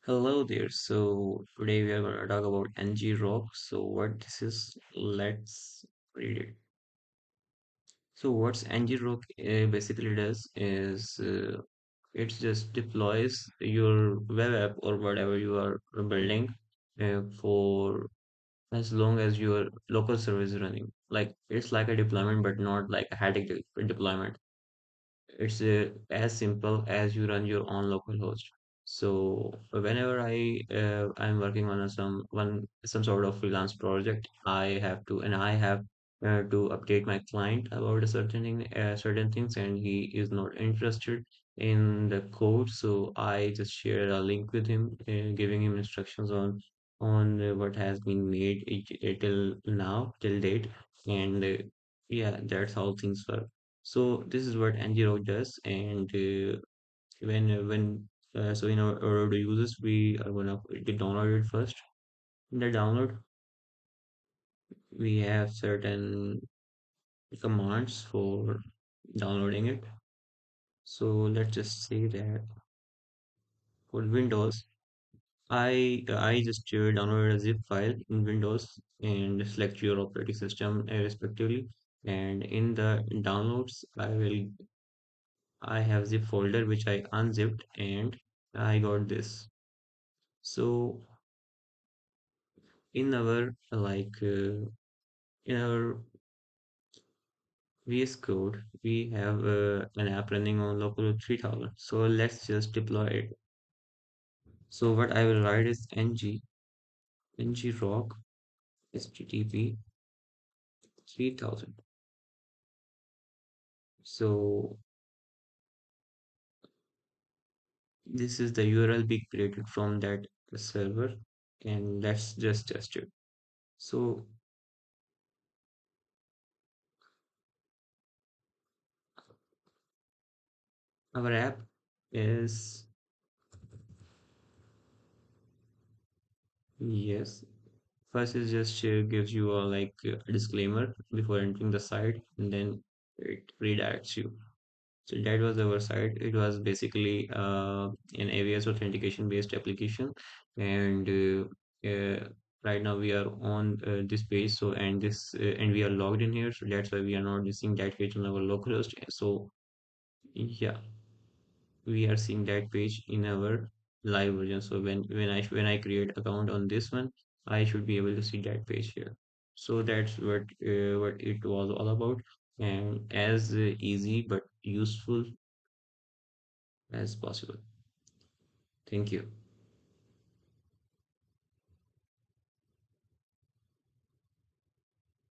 Hello there. So today we are going to talk about ngrok. So what this is, let's read it. So what's ngrok basically does is it just deploys your web app or whatever you are building for as long as your local service is running. Like it's like a deployment, but not like a headache deployment. It's as simple as you run your own local host. So whenever I'm working on some sort of freelance project, I have to update my client about a certain things, and he is not interested in the code. So I just share a link with him, giving him instructions on what has been made till now till date, and yeah, that's how things work. So this is what ngrok does, and when in our order to use this, we are gonna get download it first. In the download, we have certain commands for downloading it. So let's just say that for Windows, I just downloaded a zip file in Windows and select your operating system respectively. And in the downloads, I have zip folder which I unzipped and I got this. So in our in our VS Code, we have an app running on local 3000. So let's just deploy it. So what I will write is ngrok http 3000. So this is the URL we created from that server, and let's just test it. So our app is, yes, first is just gives you a disclaimer before entering the site, and then it redirects you. So that was our site. It was basically an AWS authentication based application, and right now we are on this page. So and we are logged in here, so that's why we are not missing that page on our localhost. So yeah, we are seeing that page in our live version. So when I create account on this one, I should be able to see that page here. So that's what it was all about, and as easy but useful as possible. Thank you.